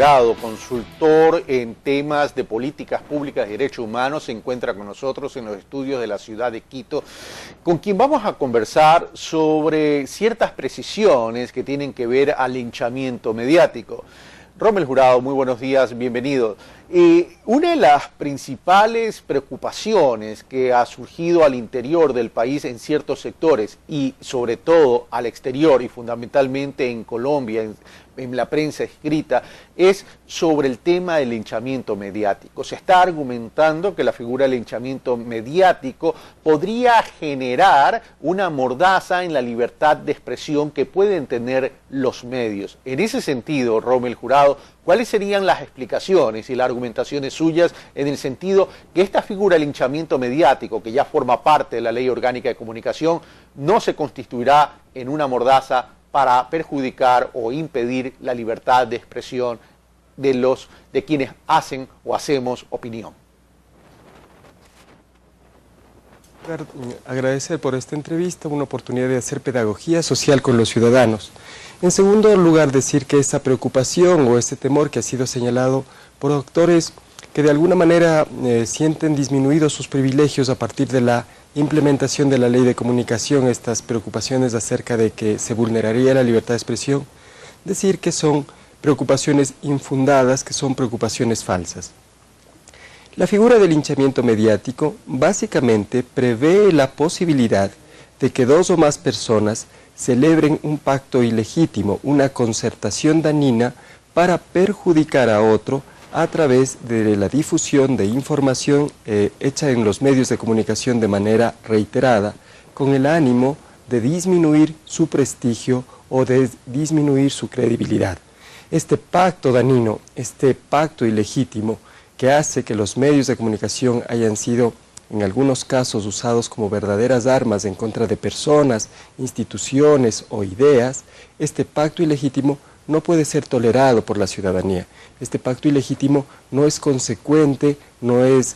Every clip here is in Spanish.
Jurado, consultor en temas de políticas públicas y derechos humanos, se encuentra con nosotros en los estudios de la ciudad de Quito, con quien vamos a conversar sobre ciertas precisiones que tienen que ver al linchamiento mediático. Rommel Jurado, muy buenos días, bienvenido. Una de las principales preocupaciones que ha surgido al interior del país en ciertos sectores y sobre todo al exterior y fundamentalmente en Colombia, en la prensa escrita, es sobre el tema del linchamiento mediático. Se está argumentando que la figura del linchamiento mediático podría generar una mordaza en la libertad de expresión que pueden tener los medios. En ese sentido, Rommel Jurado, ¿cuáles serían las explicaciones y las argumentaciones suyas en el sentido que esta figura del linchamiento mediático, que ya forma parte de la Ley Orgánica de Comunicación, no se constituirá en una mordaza para perjudicar o impedir la libertad de expresión de quienes hacen o hacemos opinión? Agradecer por esta entrevista, una oportunidad de hacer pedagogía social con los ciudadanos. En segundo lugar, decir que esa preocupación o ese temor que ha sido señalado por doctores que de alguna manera sienten disminuidos sus privilegios a partir de la implementación de la ley de comunicación, estas preocupaciones acerca de que se vulneraría la libertad de expresión, decir que son preocupaciones infundadas, que son preocupaciones falsas. La figura del linchamiento mediático básicamente prevé la posibilidad de que dos o más personas celebren un pacto ilegítimo, una concertación dañina para perjudicar a otro a través de la difusión de información hecha en los medios de comunicación de manera reiterada, con el ánimo de disminuir su prestigio o de disminuir su credibilidad. Este pacto dañino, este pacto ilegítimo, que hace que los medios de comunicación hayan sido en algunos casos usados como verdaderas armas en contra de personas, instituciones o ideas, este pacto ilegítimo no puede ser tolerado por la ciudadanía. Este pacto ilegítimo no es consecuente, no es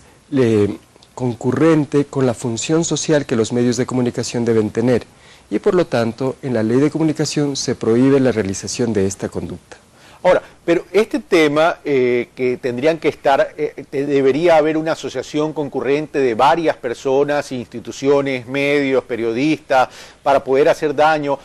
concurrente con la función social que los medios de comunicación deben tener y por lo tanto en la ley de comunicación se prohíbe la realización de esta conducta. Ahora, pero este tema que tendrían que estar, debería haber una asociación concurrente de varias personas, instituciones, medios, periodistas, para poder hacer daño,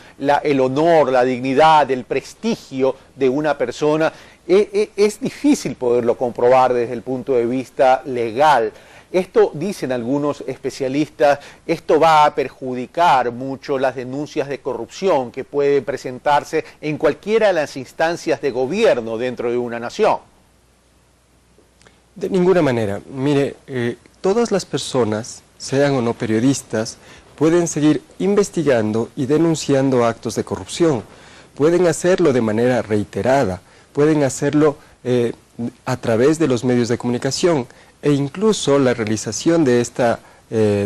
el honor, la dignidad, el prestigio de una persona. Es difícil poderlo comprobar desde el punto de vista legal. Esto, dicen algunos especialistas, esto va a perjudicar mucho las denuncias de corrupción que pueden presentarse en cualquiera de las instancias de gobierno dentro de una nación. De ninguna manera. Mire, todas las personas, sean o no periodistas, pueden seguir investigando y denunciando actos de corrupción. Pueden hacerlo de manera reiterada, pueden hacerlo a través de los medios de comunicación. E incluso la realización de esta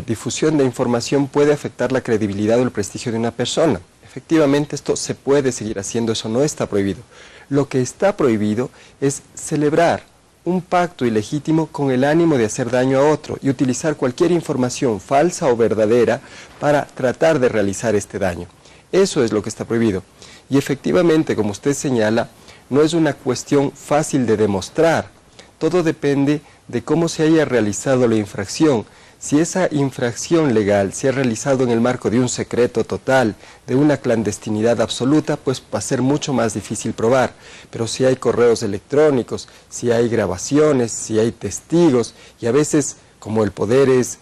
difusión de información puede afectar la credibilidad o el prestigio de una persona. Efectivamente, esto se puede seguir haciendo, eso no está prohibido. Lo que está prohibido es celebrar un pacto ilegítimo con el ánimo de hacer daño a otro y utilizar cualquier información falsa o verdadera para tratar de realizar este daño. Eso es lo que está prohibido. Y efectivamente, como usted señala, no es una cuestión fácil de demostrar. Todo depende de cómo se haya realizado la infracción. Si esa infracción legal se ha realizado en el marco de un secreto total, de una clandestinidad absoluta, pues va a ser mucho más difícil probar. Pero si hay correos electrónicos, si hay grabaciones, si hay testigos, y a veces, como el poder es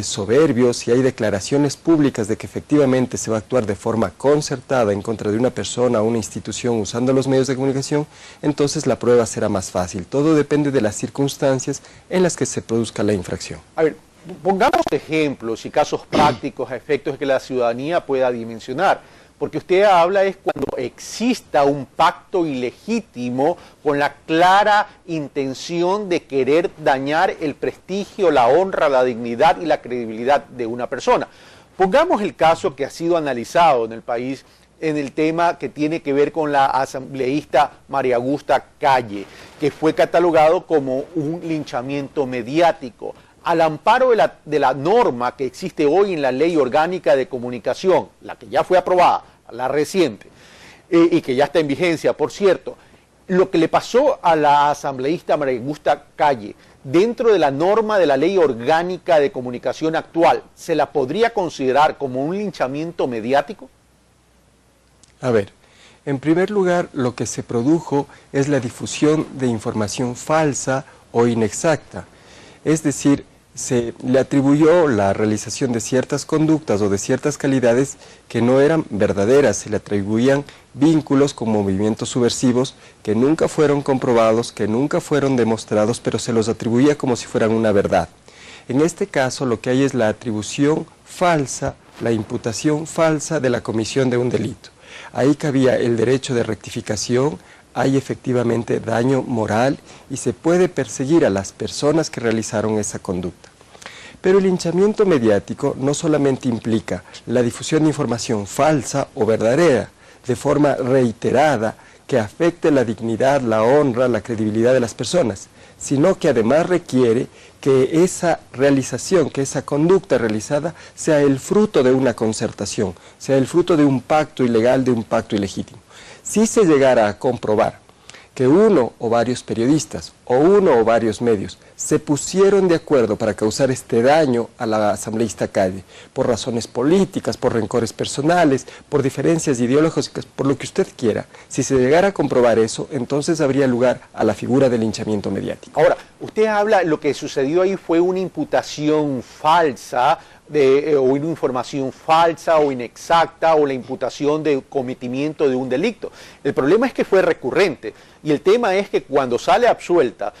soberbio, si hay declaraciones públicas de que efectivamente se va a actuar de forma concertada en contra de una persona o una institución usando los medios de comunicación, entonces la prueba será más fácil. Todo depende de las circunstancias en las que se produzca la infracción. A ver, pongamos ejemplos y casos prácticos a efectos de que la ciudadanía pueda dimensionar. Porque usted habla es cuando exista un pacto ilegítimo con la clara intención de querer dañar el prestigio, la honra, la dignidad y la credibilidad de una persona. Pongamos el caso que ha sido analizado en el país en el tema que tiene que ver con la asambleísta María Augusta Calle, que fue catalogado como un linchamiento mediático. Al amparo de la norma que existe hoy en la Ley Orgánica de Comunicación, la que ya fue aprobada, la reciente, y que ya está en vigencia, por cierto, lo que le pasó a la asambleísta María Augusta Calle, dentro de la norma de la ley orgánica de comunicación actual, ¿se la podría considerar como un linchamiento mediático? A ver, en primer lugar, lo que se produjo es la difusión de información falsa o inexacta. Es decir, se le atribuyó la realización de ciertas conductas o de ciertas calidades que no eran verdaderas, se le atribuían vínculos con movimientos subversivos que nunca fueron comprobados, que nunca fueron demostrados, pero se los atribuía como si fueran una verdad. En este caso lo que hay es la atribución falsa, la imputación falsa de la comisión de un delito. Ahí cabía el derecho de rectificación, hay efectivamente daño moral y se puede perseguir a las personas que realizaron esa conducta. Pero el linchamiento mediático no solamente implica la difusión de información falsa o verdadera, de forma reiterada, que afecte la dignidad, la honra, la credibilidad de las personas, sino que además requiere que esa realización, que esa conducta realizada sea el fruto de una concertación, sea el fruto de un pacto ilegal, de un pacto ilegítimo. Si se llegara a comprobar que uno o varios periodistas o uno o varios medios se pusieron de acuerdo para causar este daño a la asambleísta Calle, por razones políticas, por rencores personales, por diferencias ideológicas, por lo que usted quiera, si se llegara a comprobar eso, entonces habría lugar a la figura del linchamiento mediático. Ahora, usted habla, lo que sucedió ahí fue una imputación falsa, o una información falsa o inexacta, o la imputación de cometimiento de un delito. El problema es que fue recurrente, y el tema es que cuando sale absuelta,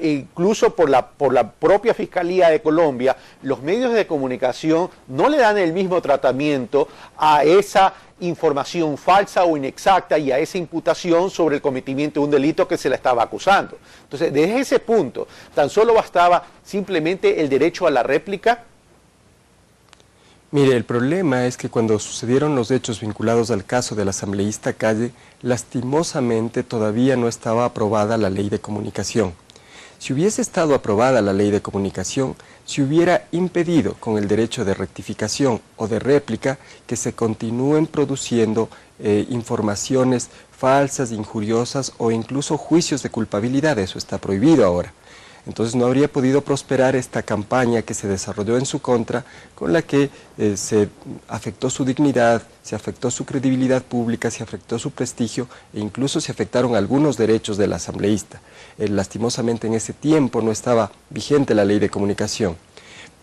incluso por la propia Fiscalía de Colombia, los medios de comunicación no le dan el mismo tratamiento a esa información falsa o inexacta y a esa imputación sobre el cometimiento de un delito que se la estaba acusando. Entonces, desde ese punto, tan solo bastaba simplemente el derecho a la réplica. Mire, el problema es que cuando sucedieron los hechos vinculados al caso de la asambleísta Calle, lastimosamente todavía no estaba aprobada la ley de comunicación. Si hubiese estado aprobada la ley de comunicación, se hubiera impedido con el derecho de rectificación o de réplica que se continúen produciendo informaciones falsas, injuriosas o incluso juicios de culpabilidad. Eso está prohibido ahora. Entonces no habría podido prosperar esta campaña que se desarrolló en su contra, con la que se afectó su dignidad, se afectó su credibilidad pública, se afectó su prestigio e incluso se afectaron algunos derechos del asambleísta. Lastimosamente en ese tiempo no estaba vigente la ley de comunicación,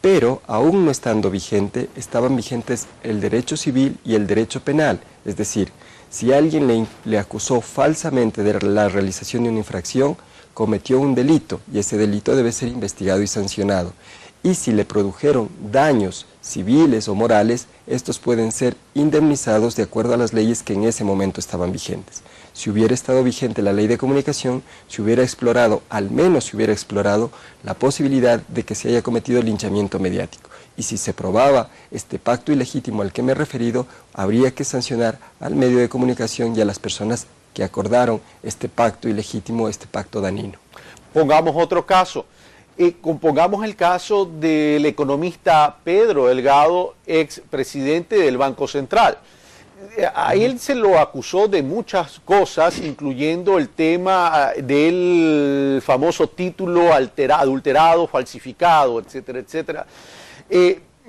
pero aún no estando vigente, estaban vigentes el derecho civil y el derecho penal, es decir, si alguien le acusó falsamente de la realización de una infracción, cometió un delito y ese delito debe ser investigado y sancionado. Y si le produjeron daños civiles o morales, estos pueden ser indemnizados de acuerdo a las leyes que en ese momento estaban vigentes. Si hubiera estado vigente la ley de comunicación, se hubiera explorado, al menos se hubiera explorado, la posibilidad de que se haya cometido linchamiento mediático. Y si se probaba este pacto ilegítimo al que me he referido, habría que sancionar al medio de comunicación y a las personas que acordaron este pacto ilegítimo, este pacto dañino. Pongamos otro caso. Pongamos el caso del economista Pedro Delgado, expresidente del Banco Central. A él se lo acusó de muchas cosas, incluyendo el tema del famoso título adulterado, falsificado, etcétera, etcétera.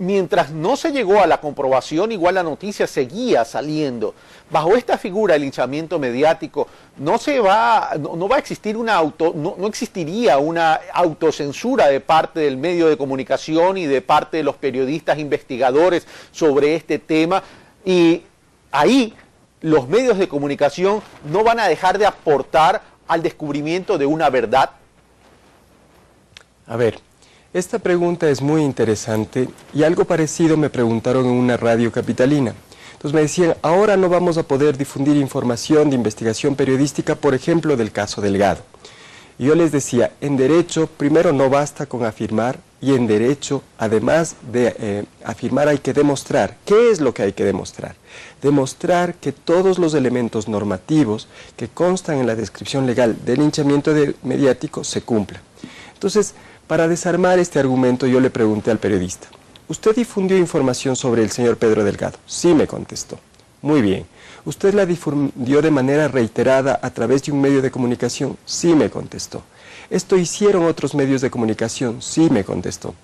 Mientras no se llegó a la comprobación, igual la noticia seguía saliendo. Bajo esta figura del linchamiento mediático, no va a existir no existiría una autocensura de parte del medio de comunicación y de parte de los periodistas investigadores sobre este tema, y ahí los medios de comunicación no van a dejar de aportar al descubrimiento de una verdad. A ver, esta pregunta es muy interesante y algo parecido me preguntaron en una radio capitalina. Entonces me decían, ahora no vamos a poder difundir información de investigación periodística, por ejemplo, del caso Delgado. Y yo les decía, en derecho, primero no basta con afirmar, y en derecho, además de afirmar, hay que demostrar. ¿Qué es lo que hay que demostrar? Demostrar que todos los elementos normativos que constan en la descripción legal del linchamiento mediático se cumplan. Entonces, para desarmar este argumento, yo le pregunté al periodista, ¿usted difundió información sobre el señor Pedro Delgado? Sí, me contestó. Muy bien. ¿Usted la difundió de manera reiterada a través de un medio de comunicación? Sí, me contestó. ¿Esto hicieron otros medios de comunicación? Sí, me contestó.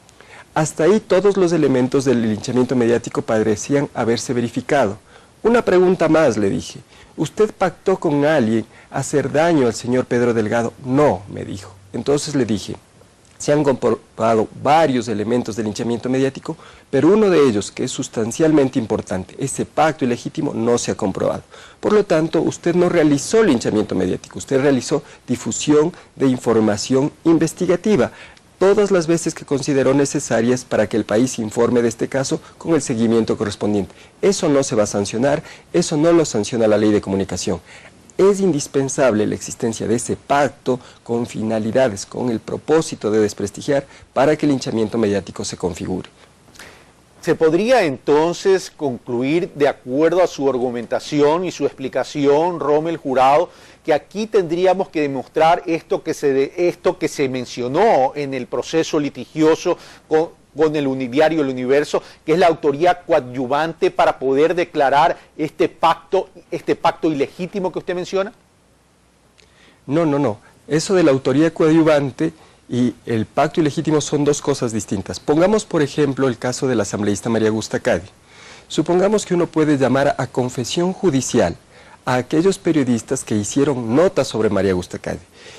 Hasta ahí todos los elementos del linchamiento mediático parecían haberse verificado. Una pregunta más, le dije. ¿Usted pactó con alguien hacer daño al señor Pedro Delgado? No, me dijo. Entonces le dije, se han comprobado varios elementos del linchamiento mediático, pero uno de ellos, que es sustancialmente importante, ese pacto ilegítimo, no se ha comprobado. Por lo tanto, usted no realizó linchamiento mediático, usted realizó difusión de información investigativa, todas las veces que consideró necesarias para que el país informe de este caso con el seguimiento correspondiente. Eso no se va a sancionar, eso no lo sanciona la ley de comunicación. Es indispensable la existencia de ese pacto con finalidades, con el propósito de desprestigiar para que el linchamiento mediático se configure. ¿Se podría entonces concluir, de acuerdo a su argumentación y su explicación, Rommel Jurado, que aquí tendríamos que demostrar esto que se mencionó en el proceso litigioso con el diario El Universo, que es la autoría coadyuvante para poder declarar este pacto ilegítimo que usted menciona? No. Eso de la autoría coadyuvante y el pacto ilegítimo son dos cosas distintas. Pongamos, por ejemplo, el caso de la asambleísta María Augusta Cady. Supongamos que uno puede llamar a confesión judicial a aquellos periodistas que hicieron notas sobre María Augusta Cady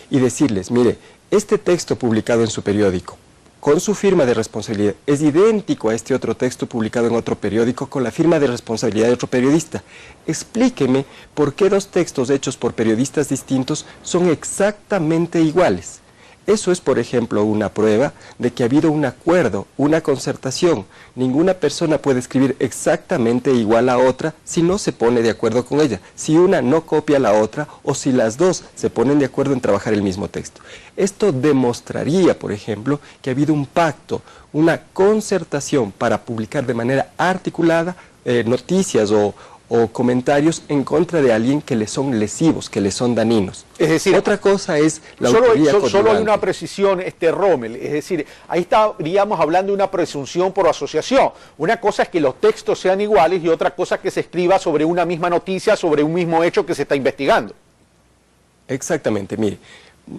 y decirles, mire, este texto publicado en su periódico, con su firma de responsabilidad, es idéntico a este otro texto publicado en otro periódico con la firma de responsabilidad de otro periodista. Explíqueme por qué dos textos hechos por periodistas distintos son exactamente iguales. Eso es, por ejemplo, una prueba de que ha habido un acuerdo, una concertación. Ninguna persona puede escribir exactamente igual a otra si no se pone de acuerdo con ella, si una no copia a la otra o si las dos se ponen de acuerdo en trabajar el mismo texto. Esto demostraría, por ejemplo, que ha habido un pacto, una concertación para publicar de manera articulada noticias o comentarios en contra de alguien que le son lesivos, que le son dañinos. Es decir, otra cosa es la autoría coadyuvante. Solo hay una precisión, Rommel, es decir, ahí estaríamos hablando de una presunción por asociación. Una cosa es que los textos sean iguales y otra cosa es que se escriba sobre una misma noticia, sobre un mismo hecho que se está investigando. Exactamente, mire,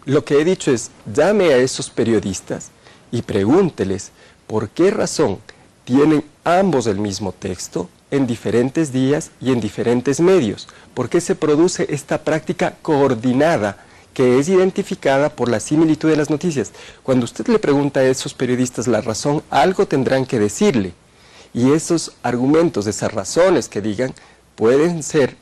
lo que he dicho es, llame a esos periodistas y pregúnteles por qué razón tienen ambos el mismo texto en diferentes días y en diferentes medios. ¿Por qué se produce esta práctica coordinada que es identificada por la similitud de las noticias? Cuando usted le pregunta a esos periodistas la razón, algo tendrán que decirle. Y esos argumentos, esas razones que digan, pueden ser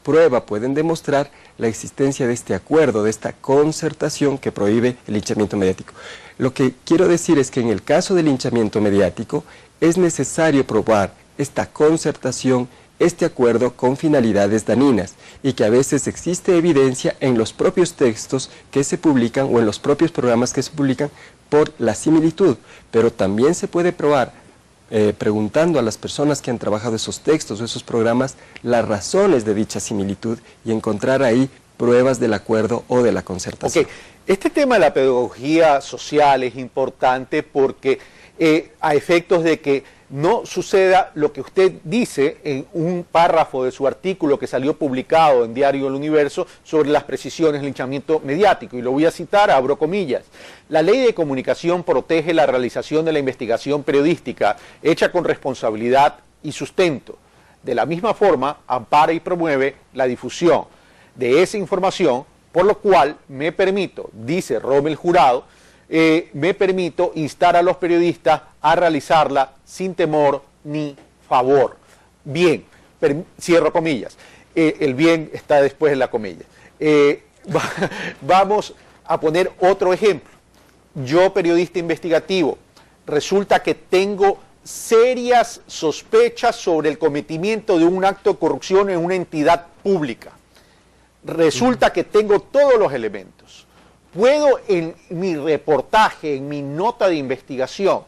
prueba, pueden demostrar la existencia de este acuerdo, de esta concertación que prohíbe el linchamiento mediático. Lo que quiero decir es que en el caso del linchamiento mediático es necesario probar esta concertación, este acuerdo con finalidades dañinas y que a veces existe evidencia en los propios textos que se publican o en los propios programas que se publican por la similitud, pero también se puede probar preguntando a las personas que han trabajado esos textos o esos programas las razones de dicha similitud y encontrar ahí pruebas del acuerdo o de la concertación. Okay. Este tema de la pedagogía social es importante porque a efectos de que no suceda lo que usted dice en un párrafo de su artículo que salió publicado en Diario El Universo sobre las precisiones del linchamiento mediático, y lo voy a citar, abro comillas. La ley de comunicación protege la realización de la investigación periodística hecha con responsabilidad y sustento. De la misma forma, ampara y promueve la difusión de esa información, por lo cual me permito, dice Rommel Jurado, me permito instar a los periodistas a realizarla sin temor ni favor. Bien, cierro comillas. El bien está después de la comilla. Vamos a poner otro ejemplo. Yo, periodista investigativo, resulta que tengo serias sospechas sobre el cometimiento de un acto de corrupción en una entidad pública. Resulta que tengo todos los elementos. Puedo en mi reportaje, en mi nota de investigación,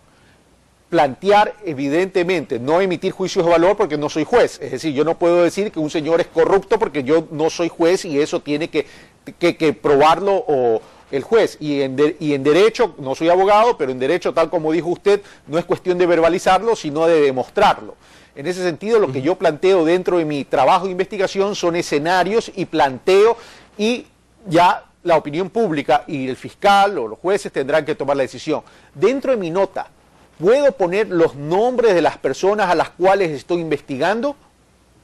plantear evidentemente, no emitir juicios de valor porque no soy juez. Es decir, yo no puedo decir que un señor es corrupto porque yo no soy juez y eso tiene que probarlo el juez. Y en derecho, no soy abogado, pero en derecho, tal como dijo usted, no es cuestión de verbalizarlo, sino de demostrarlo. En ese sentido, lo que yo planteo dentro de mi trabajo de investigación son escenarios y planteo, y ya la opinión pública y el fiscal o los jueces tendrán que tomar la decisión. Dentro de mi nota, ¿puedo poner los nombres de las personas a las cuales estoy investigando?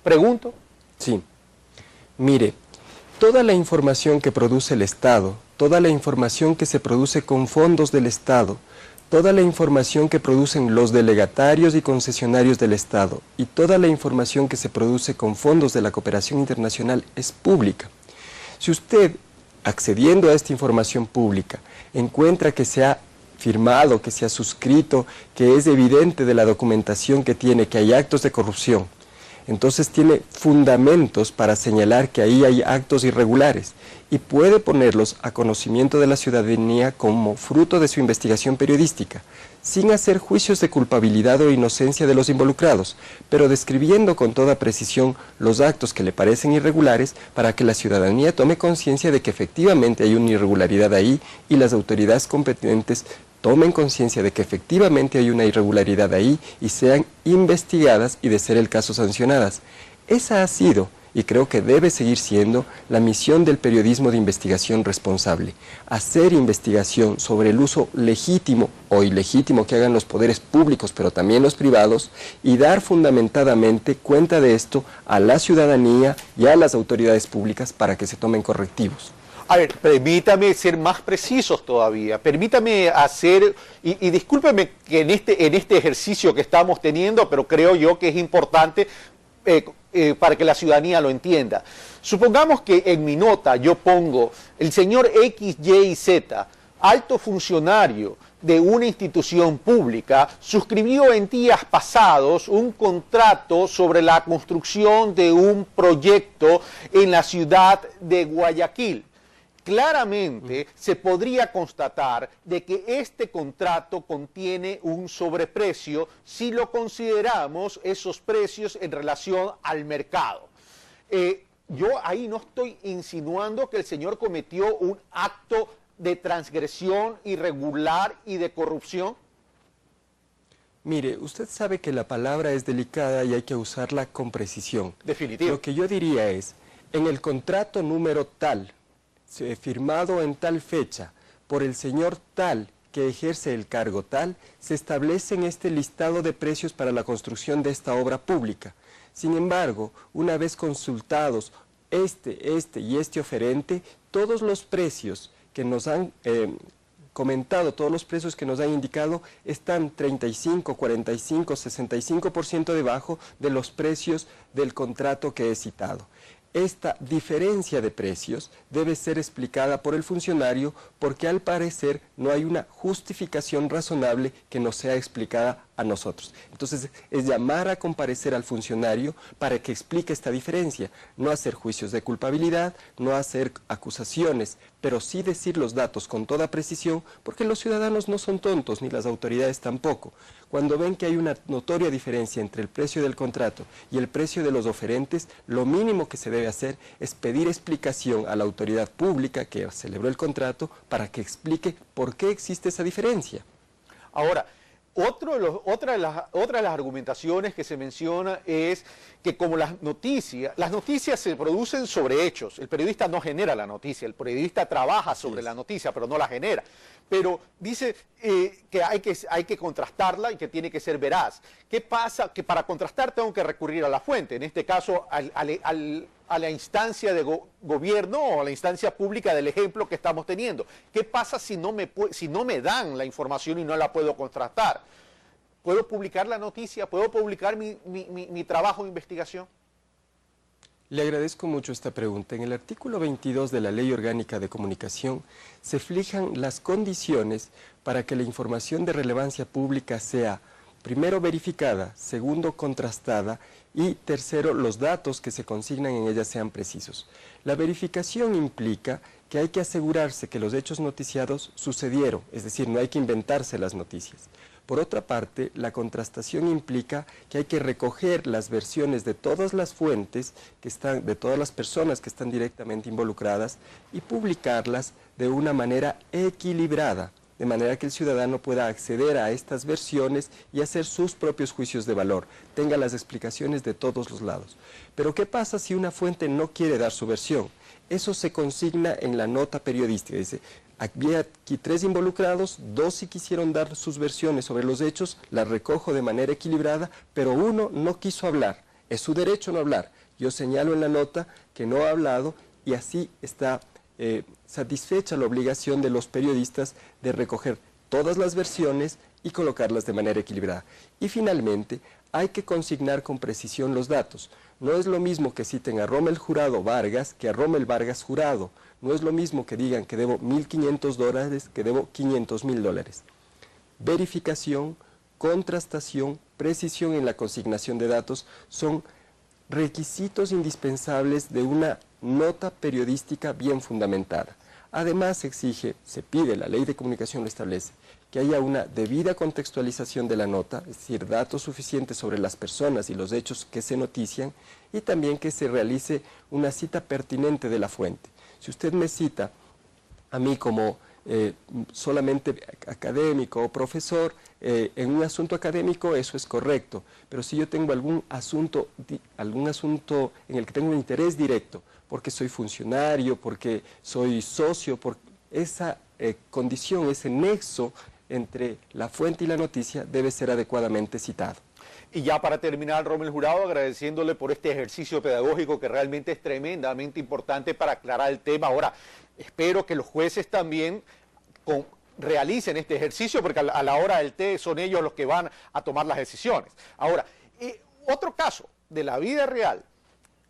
Pregunto. Sí. Mire, toda la información que produce el Estado, toda la información que se produce con fondos del Estado, toda la información que producen los delegatarios y concesionarios del Estado y toda la información que se produce con fondos de la cooperación internacional es pública. Si usted, accediendo a esta información pública, encuentra que se ha firmado, que se ha suscrito, que es evidente de la documentación que tiene, que hay actos de corrupción, entonces tiene fundamentos para señalar que ahí hay actos irregulares y puede ponerlos a conocimiento de la ciudadanía como fruto de su investigación periodística, sin hacer juicios de culpabilidad o inocencia de los involucrados, pero describiendo con toda precisión los actos que le parecen irregulares para que la ciudadanía tome conciencia de que efectivamente hay una irregularidad ahí y las autoridades competentes tomen conciencia de que efectivamente hay una irregularidad ahí y sean investigadas y, de ser el caso, sancionadas. Esa ha sido, y creo que debe seguir siendo, la misión del periodismo de investigación responsable: hacer investigación sobre el uso legítimo o ilegítimo que hagan los poderes públicos, pero también los privados, y dar fundamentadamente cuenta de esto a la ciudadanía y a las autoridades públicas para que se tomen correctivos. A ver, permítame ser más precisos todavía, permítame hacer, y discúlpeme que en este ejercicio que estamos teniendo, pero creo yo que es importante para que la ciudadanía lo entienda. Supongamos que en mi nota yo pongo el señor X, Y y Z, alto funcionario de una institución pública, suscribió en días pasados un contrato sobre la construcción de un proyecto en la ciudad de Guayaquil. Claramente se podría constatar de que este contrato contiene un sobreprecio si lo consideramos esos precios en relación al mercado. Yo ahí no estoy insinuando que el señor cometió un acto de transgresión irregular y de corrupción. Mire, usted sabe que la palabra es delicada y hay que usarla con precisión. Definitivo. Lo que yo diría es, en el contrato número tal, firmado en tal fecha, por el señor tal que ejerce el cargo tal, se establece en este listado de precios para la construcción de esta obra pública. Sin embargo, una vez consultados este y este oferente, todos los precios que nos han comentado, todos los precios que nos han indicado están 35, 45, 65% debajo de los precios del contrato que he citado. Esta diferencia de precios debe ser explicada por el funcionario porque al parecer no hay una justificación razonable que nos sea explicada a nosotros. Entonces es llamar a comparecer al funcionario para que explique esta diferencia, no hacer juicios de culpabilidad, no hacer acusaciones, pero sí decir los datos con toda precisión, porque los ciudadanos no son tontos ni las autoridades tampoco. Cuando ven que hay una notoria diferencia entre el precio del contrato y el precio de los oferentes, lo mínimo que se debe hacer es pedir explicación a la autoridad pública que celebró el contrato para que explique por qué existe esa diferencia. Ahora, otra de las argumentaciones que se menciona es que como las noticias se producen sobre hechos, el periodista no genera la noticia, el periodista trabaja sobre la noticia, pero no la genera. Pero dice que hay que contrastarla y que tiene que ser veraz. ¿Qué pasa? Que para contrastar tengo que recurrir a la fuente, en este caso a la instancia de gobierno o a la instancia pública del ejemplo que estamos teniendo. ¿Qué pasa si no me dan la información y no la puedo contrastar? ¿Puedo publicar la noticia? ¿Puedo publicar mi trabajo de investigación? Le agradezco mucho esta pregunta. En el artículo 22 de la Ley Orgánica de Comunicación se fijan las condiciones para que la información de relevancia pública sea, primero, verificada, segundo, contrastada y tercero, los datos que se consignan en ella sean precisos. La verificación implica que hay que asegurarse que los hechos noticiados sucedieron, es decir, no hay que inventarse las noticias. Por otra parte, la contrastación implica que hay que recoger las versiones de todas las fuentes, de todas las personas que están directamente involucradas y publicarlas de una manera equilibrada. de manera que el ciudadano pueda acceder a estas versiones y hacer sus propios juicios de valor, tenga las explicaciones de todos los lados. Pero ¿qué pasa si una fuente no quiere dar su versión? Eso se consigna en la nota periodística. Dice, había aquí 3 involucrados, 2 sí quisieron dar sus versiones sobre los hechos, las recojo de manera equilibrada, pero uno no quiso hablar. Es su derecho no hablar. Yo señalo en la nota que no ha hablado y así está satisfecha la obligación de los periodistas de recoger todas las versiones y colocarlas de manera equilibrada. Y finalmente, hay que consignar con precisión los datos. No es lo mismo que citen a Rommel Jurado Vargas que a Rommel Vargas Jurado. No es lo mismo que digan que debo $1.500 que debo $500.000. Verificación, contrastación, precisión en la consignación de datos son requisitos indispensables de una nota periodística bien fundamentada. Además se pide, la Ley de Comunicación lo establece, que haya una debida contextualización de la nota, es decir, datos suficientes sobre las personas y los hechos que se notician, y también que se realice una cita pertinente de la fuente. Si usted me cita a mí como solamente académico o profesor, en un asunto académico eso es correcto, pero si yo tengo algún asunto en el que tengo un interés directo, porque soy funcionario, porque soy socio, por esa condición, ese nexo entre la fuente y la noticia debe ser adecuadamente citado. Y ya para terminar, Rommel Jurado, agradeciéndole por este ejercicio pedagógico que realmente es tremendamente importante para aclarar el tema. Ahora, espero que los jueces también realicen este ejercicio, porque a la hora del té son ellos los que van a tomar las decisiones. Ahora, otro caso de la vida real.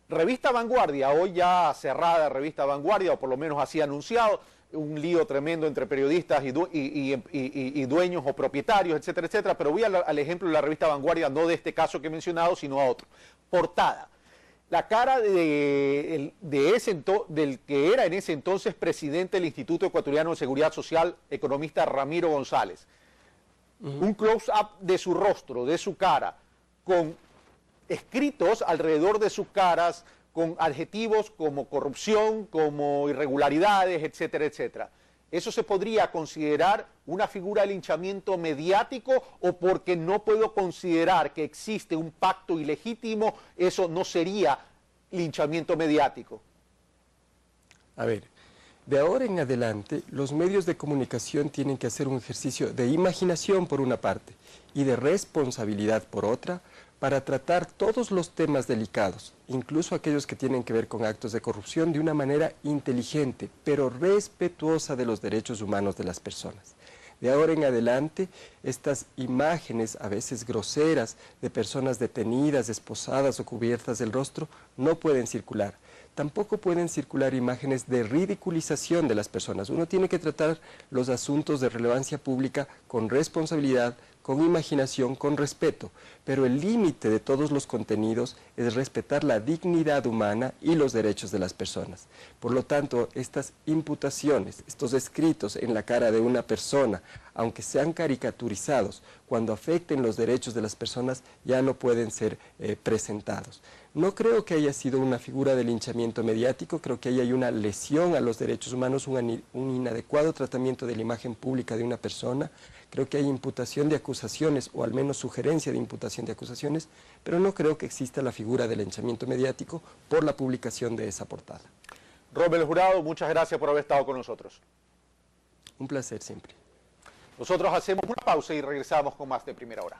Revista Vanguardia, hoy ya cerrada Revista Vanguardia, o por lo menos así anunciado, un lío tremendo entre periodistas y dueños o propietarios, etcétera, etcétera, pero voy al ejemplo de la Revista Vanguardia, no de este caso que he mencionado, sino a otro. Portada. La cara del que era en ese entonces presidente del Instituto Ecuatoriano de Seguridad Social, economista Ramiro González. Un close-up de su rostro, de su cara, con escritos alrededor de sus caras, con adjetivos como corrupción, como irregularidades, etcétera, etcétera. ¿Eso se podría considerar una figura de linchamiento mediático, o porque no puedo considerar que existe un pacto ilegítimo, eso no sería linchamiento mediático? A ver, de ahora en adelante los medios de comunicación tienen que hacer un ejercicio de imaginación por una parte y de responsabilidad por otra, para tratar todos los temas delicados, incluso aquellos que tienen que ver con actos de corrupción, de una manera inteligente, pero respetuosa de los derechos humanos de las personas. De ahora en adelante, estas imágenes, a veces groseras, de personas detenidas, esposadas o cubiertas del rostro, no pueden circular. Tampoco pueden circular imágenes de ridiculización de las personas. Uno tiene que tratar los asuntos de relevancia pública con responsabilidad, con imaginación, con respeto, pero el límite de todos los contenidos es respetar la dignidad humana y los derechos de las personas. Por lo tanto, estas imputaciones, estos escritos en la cara de una persona, aunque sean caricaturizados, cuando afecten los derechos de las personas, ya no pueden ser presentados. No creo que haya sido una figura de linchamiento mediático, creo que ahí hay una lesión a los derechos humanos, un inadecuado tratamiento de la imagen pública de una persona. Creo que hay imputación de acusaciones, o al menos sugerencia de imputación de acusaciones, pero no creo que exista la figura del linchamiento mediático por la publicación de esa portada. Rommel Jurado, muchas gracias por haber estado con nosotros. Un placer siempre. Nosotros hacemos una pausa y regresamos con más de Primera Hora.